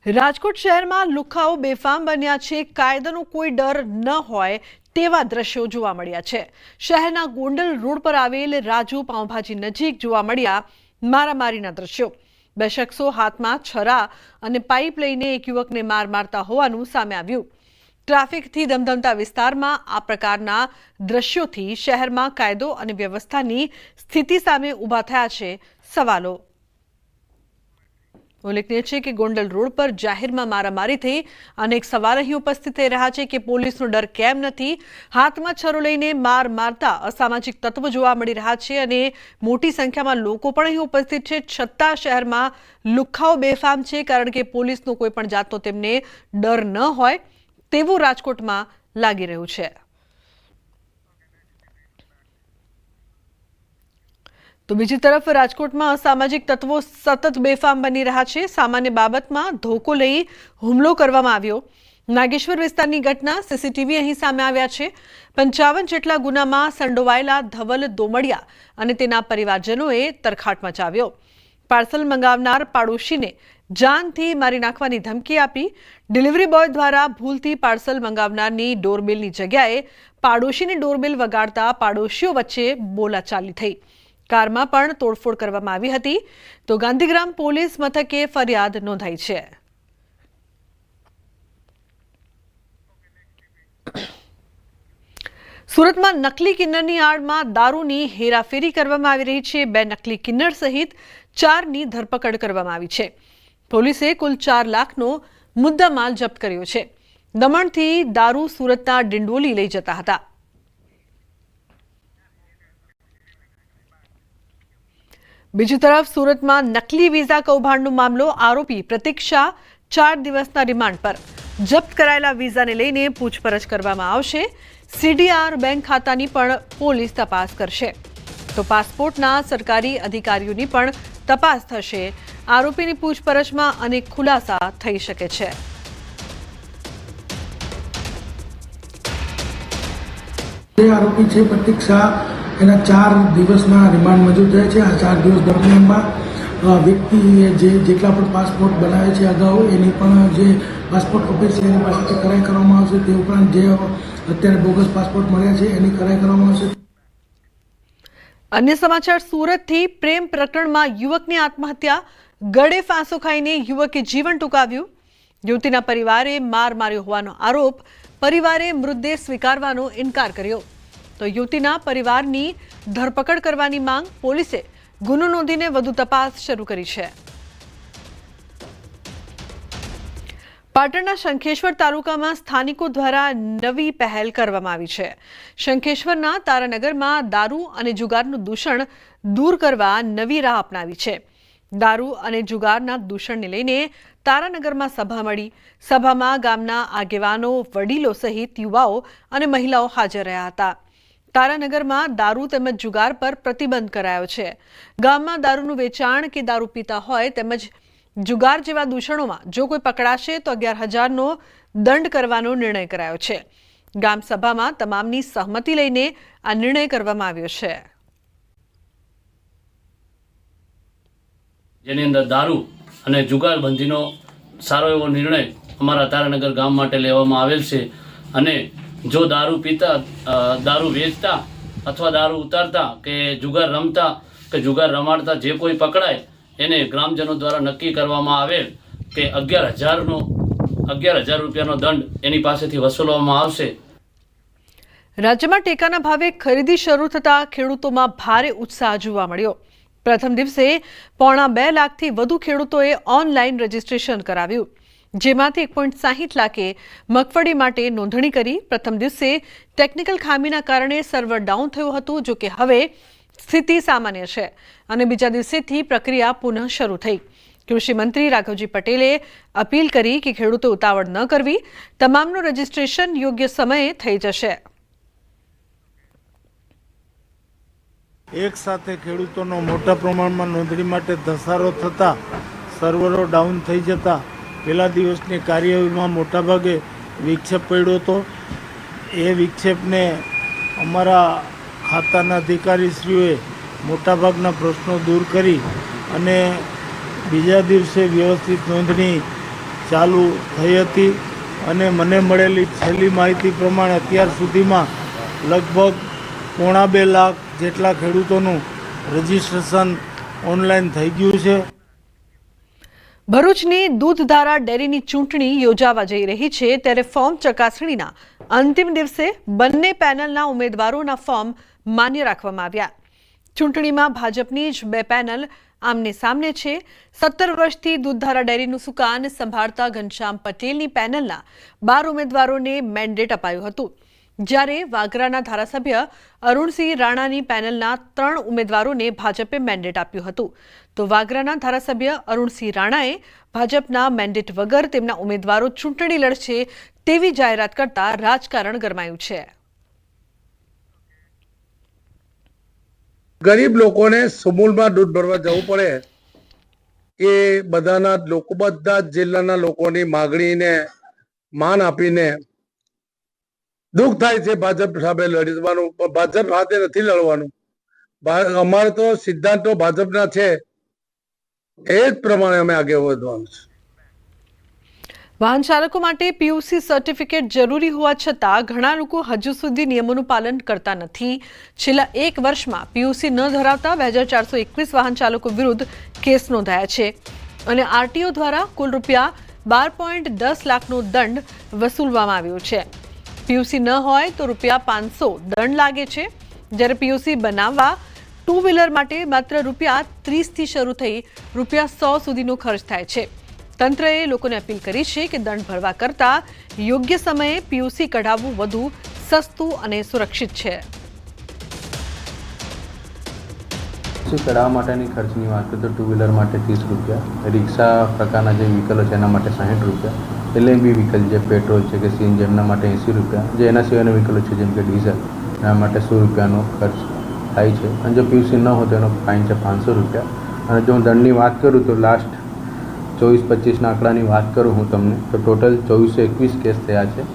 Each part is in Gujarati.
રાજકોટ શહેરમાં લુખાઓ બેફામ બન્યા છે। કાયદાનો કોઈ ડર ન હોય તેવા દ્રશ્યો જોવા મળ્યા છે। શહેરના ગોંડલ રોડ પર આવેલ રાજુ પાઉંભાજી નજીક જોવા મળ્યા મારામારીના દ્રશ્યો। બે શખ્સો હાથમાં છરા અને પાઇપ લઈને એક યુવકને માર મારતા હોવાનું સામે આવ્યું। ટ્રાફિકથી ધમધમતા વિસ્તારમાં આ પ્રકારના દ્રશ્યોથી શહેરમાં કાયદો અને વ્યવસ્થાની સ્થિતિ સામે ઊભા થયા છે સવાલો। ઉલ્લેખનીય છે કે ગોંડલ રોડ પર જાહેરમાં મારામારી થઈ અનેક સવાલ અહીં ઉપસ્થિત થઈ રહ્યા છે કે પોલીસનો ડર કેમ નથી। હાથમાં છરો લઈને માર મારતા અસામાજિક તત્વો જોવા મળી રહ્યા છે અને મોટી સંખ્યામાં લોકો પણ અહીં ઉપસ્થિત છે, છતાં શહેરમાં લુખ્ખાઓ બેફામ છે, કારણ કે પોલીસનો કોઈ પણ જાતનો તેમને ડર ન હોય તેવું રાજકોટમાં લાગી રહ્યું છે। તો બીજી તરફ રાજકોટમાં અસામાજિક તત્વો સતત બેફામ બની રહ્યા છે। સામાન્ય બાબતમાં ધોકો લઈ હુમલો કરવામાં આવ્યો। નાગેશ્વર વિસ્તારની ઘટના સીસીટીવી અહીં સામે આવ્યા છે। 55 જેટલા ગુનામાં સંડોવાયેલા ધવલ દોમડિયા અને તેના પરિવારજનોએ તરખાટ મચાવ્યો। પાર્સલ મંગાવનાર પાડોશીને જાનથી મારી નાખવાની ધમકી આપી। ડિલિવરી બોય દ્વારા ભૂલથી પાર્સલ મંગાવનારની ડોરબેલની જગ્યાએ પાડોશીની ડોરબેલ વગાડતા પાડોશીઓ વચ્ચે બોલાચાલી થઈ। કારમાં પણ તોડફોડ કરવામાં આવી હતી, તો ગાંધીગ્રામ પોલીસ મથકે ફરિયાદ નોંધાઈ છે। સુરતમાં નકલી કિન્નરની આડમાં દારૂની હેરાફેરી કરવામાં આવી રહી છે। 2 નકલી કિન્નર સહિત 4ની ધરપકડ કરવામાં આવી છે। પોલીસે કુલ 4 લાખનો મુદ્દામાલ જપ્ત કર્યો છે। દમણથી દારૂ સુરતના ડિંડોલી લઈ જતા હતા। બીજી તરફ સુરતમાં નકલી વિઝા કૌભાંડનો મામલો। આરોપી પ્રતીક શાહ 4 દિવસના રિમાન્ડ પર। જપ્ત કરાયેલા વિઝાને લઈને પૂછપરછ કરવામાં આવશે। સીડીઆર બેંક ખાતાની પણ પોલીસ તપાસ કરશે, તો પાસપોર્ટના સરકારી અધિકારીઓની પણ તપાસ થશે। આરોપીની પૂછપરછમાં અનેક ખુલાસા થઈ શકે છે। આરોપી છે પ્રતીક શાહ, એના 4 દિવસના રિમાન્ડ મંજૂર થયા છે। આ 4 દિવસ દરમિયાનમાં વ્યક્તિએ જેટલા પણ પાસપોર્ટ બનાવે છે અગાઉ એની પણ જે પાસપોર્ટ ઓફિસ છે એની પાસેથી કરાઈ કરવામાં આવશે। તે ઉપરાંત જે અત્યારે બોગસ પાસપોર્ટ મળ્યા છે એની કરાઈ કરવામાં આવશે। અન્ય સમાચાર સુરતથી પ્રેમ પ્રકરણમાં યુવકની આત્મહત્યા। ગળે ફાંસો ખાઈને યુવકે જીવન ટૂંકાવ્યું। યુવતીના પરિવારે માર માર્યો હોવાનો આરોપ। પરિવારે મૃતદેહ સ્વીકારવાનો ઇનકાર કર્યો, તો યુવતીના પરિવારની ધરપકડ કરવાની માંગ। પોલીસે ગુનો નોંધીને વધુ તપાસ શરૂ કરી છે। પાટણના શંખેશ્વર તાલુકામાં સ્થાનિકો દ્વારા નવી પહેલ કરવામાં આવી છે। શંખેશ્વરના તારાનગરમાં દારૂ અને જુગારનું દૂષણ દૂર કરવા નવી રાહ અપનાવી છે। દારૂ અને જુગારના દૂષણને લઈને તારાનગરમાં સભા મળી। સભામાં ગામના આગેવાનો, વડીલો સહિત યુવાઓ અને મહિલાઓ હાજર રહ્યા હતા। તારાનગરમાં દારૂ તેમજ જુગાર પર પ્રતિબંધ કરાયો છે। ગામમાં દારૂનું વેચાણ કે દારૂ પીતા હોય તેમજ જુગાર જેવા દૂષણોમાં જો કોઈ પકડાશે તો 11,000નો દંડ કરવાનો નિર્ણય કરાયો છે। ગામ સભામાં તમામની સહમતિ લઈને આ નિર્ણય કરવામાં આવ્યો છે। જેની અંદર દારૂ અને જુગાર બંધીનો સારો એવો નિર્ણય અમારા તારાનગર ગામ માટે લેવામાં આવેલ છે। અને જો દારૂ પીતા, દારૂ વેચતા અથવા દારૂ ઉતારતા કે જુગાર રમતા કે જુગાર રમાડતા જે કોઈ પકડાય એને ગ્રામજનો દ્વારા નક્કી કરવામાં આવેલ કે 11,000 રૂપિયાનો દંડ એની પાસેથી વસૂલવામાં આવશે। રાજ્યમાં ટેકાના ભાવે ખરીદી શરૂ થતાં ખેડૂતોમાં ભારે ઉત્સાહ જોવા મળ્યો। પ્રથમ દિવસે 2.5 લાખથી વધુ ખેડૂતોએ ઓનલાઈન રજીસ્ટ્રેશન કરાવ્યું, જેમાંથી 1.60 લાખે મગફળી માટે નોંધણી કરી। પ્રથમ દિવસે ટેકનિકલ ખામીના કારણે સર્વર ડાઉન થયું હતું, જો કે હવે સ્થિતિ સામાન્ય છે અને બીજા દિવસેથી પ્રક્રિયા પુનઃ શરૂ થઈ। કૃષિ મંત્રી રાઘવજી પટેલે અપીલ કરી કે ખેડૂતો ઉતાવળ ન કરવી, તમામનું રજીસ્ટ્રેશન યોગ્ય સમયે થઈ જશે। એક સાથે ખેડૂતોનો મોટા પ્રમાણમાં નોંધણી માટે ધસારો થતાં સર્વરો ડાઉન થઈ જતા પહેલા દિવસની કાર્યવાહીમાં મોટાભાગે વિક્ષેપ પડ્યો હતો। એ વિક્ષેપને અમારા ખાતાના અધિકારીશ્રીઓએ મોટાભાગના પ્રશ્નો દૂર કરી અને બીજા દિવસે વ્યવસ્થિત નોંધણી ચાલુ થઈ હતી અને મને મળેલી છેલ્લી માહિતી પ્રમાણે અત્યાર સુધીમાં લગભગ 2.5 લાખ જેટલા ખેડૂતોનું રજિસ્ટ્રેશન ઓનલાઈન થઈ ગયું છે. ભરૂચની દૂધધારા ડેરીની ચૂંટણી યોજાવા જઈ રહી છે, ત્યારે ફોર્મ ચકાસણીના અંતિમ દિવસે બંને પેનલના ઉમેદવારોના ફોર્મ માન્ય રાખવામાં આવ્યા. ચૂંટણીમાં ભાજપની જ 2 પેનલ આમને સામને છે. 17 વર્ષથી દૂધધારા ડેરીનું સુકાન સંભાળતા ઘનશ્યામ પટેલની પેનલના 12 ઉમેદવારોને મેન્ડેટ અપાયું હતું, જ્યારે વાગરાના ધારાસભ્ય અરુણસિંહ રાણાની પેનલના 3 ઉમેદવારોને ભાજપે મેન્ડેટ આપ્યું હતું. તો વાગરાના ધારાસભ્ય અરુણસિંહ રાણાએ ભાજપના મેન્ડેટ વગર તેમના ઉમેદવારો ચૂંટણી લડશે તેવી જાહેરાત કરતા રાજકારણ ગરમાયું છે. ગરીબ લોકોને સમૂલમાં દૂધ ભરવા જવું પડે એ બધા જ જિલ્લાના લોકોની માગણીને માન આપીને દુઃખ થાય છે. ભાજપ સામે લડવાનું, ભાજપ સાથે નથી લડવાનું. અમારે તો સિદ્ધાંતો ભાજપના છે, એ જ પ્રમાણે અમે આગળ વધવાનું છે. વાહન ચાલકો માટે પીયુસી સર્ટિફિકેટ જરૂરી હોવા છતાં ઘણા લોકો હજુ સુધી નિયમોનું પાલન કરતા નથી. છેલ્લા 1 વર્ષમાં પીયુસી ન ધરાવતા 2421 વાહન ચાલકો વિરુદ્ધ કેસ નોંધાયા છે અને આરટીઓ દ્વારા કુલ રૂપિયા 12.10 લાખનો દંડ વસૂલવામાં આવ્યો છે. પીયુસી ન હોય તો રૂપિયા 500 દંડ લાગે છે, જ્યારે પીયુસી બનાવવા 2 વ્હીલર માટે માત્ર રૂપિયા 30 થી શરૂ થઈ રૂપિયા 100 સુધીનો ખર્ચ થાય છે. તંત્રએ લોકોને અપીલ કરી છે કે દંડ ભરવા કરતા યોગ્ય સમયે પીયુસી કઢાવવું વધુ સસ્તું અને સુરક્ષિત છે. કઢાવવા માટેની ખર્ચની વાત કરીએ તો 2 વ્હીલર માટે 30 રૂપિયા, રિક્ષા પ્રકારના જે વ્હીકલો છે એના માટે 60 રૂપિયા, એલએમબી વ્હીકલ જે પેટ્રોલ છે કે સીએનજી એમના માટે 80 રૂપિયા, જે એના સિવાયના વ્હીકલો છે જેમ કે ડીઝલ એના માટે 100 રૂપિયાનો ખર્ચ થાય છે. અને જો પીયુસી ન હોય તો એનો ફાઇન છે 500 રૂપિયા. અને જો હું દંડની વાત કરું તો લાસ્ટ 24-25ના આંકડાની વાત કરું હું તમને તો ટોટલ 2421 કેસ થયા છે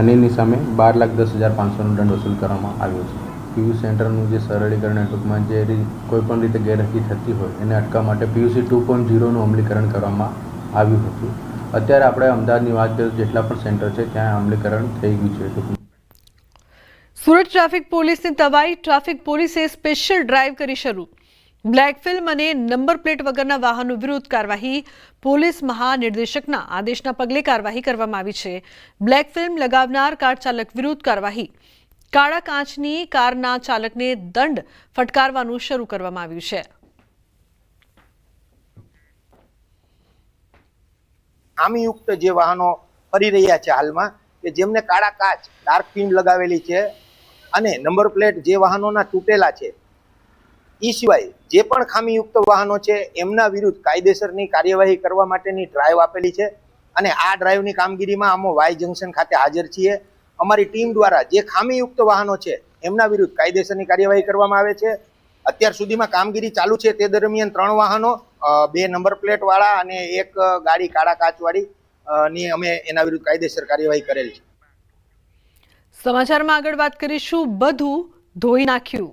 અને એની સામે 12,10,500નો દંડ વસૂલ કરવામાં આવ્યો છે. પીયુસી સેન્ટરનું જે સરળીકરણ ટૂંકમાં જે કોઈપણ રીતે ગેરરીતિ થતી હોય એને અટકાવવા માટે પીયુસી 2.0નું અમલીકરણ કરવામાં આવ્યું હતું. અત્યારે આપણે અમદાવાદની વાત કરીએ જેટલા પણ સેન્ટર છે ત્યાં અમલીકરણ થઈ ગયું છે. સુરત ટ્રાફિક પોલીસની તવાઈ. ટ્રાફિક પોલીસે સ્પેશિયલ ડ્રાઈવ કરી શરૂ. બ્લેક ફિલ્મ અને નંબર પ્લેટ વગરના વાહનો વિરુદ્ધ કાર્યવાહી. પોલીસ મહાનિર્દેશકના આદેશના પગલે કાર્યવાહી કરવામાં આવી છે. બ્લેક ફિલ્મ લગાવનાર કાર ચાલક વિરુદ્ધ કાર્યવાહી. કાળા કાચની કારના ચાલકને દંડ ફટકારવાનું શરૂ કરવામાં આવ્યું છે. ખામીયુક્ત જે વાહનો ફરી રહ્યા છે હાલમાં કે જેમને કાળા કાચ ડાર્ક ફિલ્મ લગાવેલી છે અને નંબર પ્લેટ જે વાહનોના તૂટેલા છે, એ સિવાય જે પણ ખામીયુક્ત વાહનો છે એમના વિરુદ્ધ કાયદેસરની કાર્યવાહી કરવા માટેની ડ્રાઈવ આપેલી છે. અને આ ડ્રાઈવની કામગીરીમાં અમે વાય જંકશન ખાતે હાજર છીએ. અમારી ટીમ દ્વારા જે ખામીયુક્ત વાહનો છે એમના વિરુદ્ધ કાયદેસરની કાર્યવાહી કરવામાં આવે છે. અત્યાર સુધીમાં કામગીરી ચાલુ છે. તે દરમિયાન 3 વાહનો, 2 નંબર પ્લેટ વાળા અને 1 ગાડી કાળા કાચવાળી ની અમે એના વિરુદ્ધ કાયદેસર કાર્યવાહી કરેલ છે. સમાચારમાં આગળ વાત કરીશું. બધું ધોઈ નાખ્યું.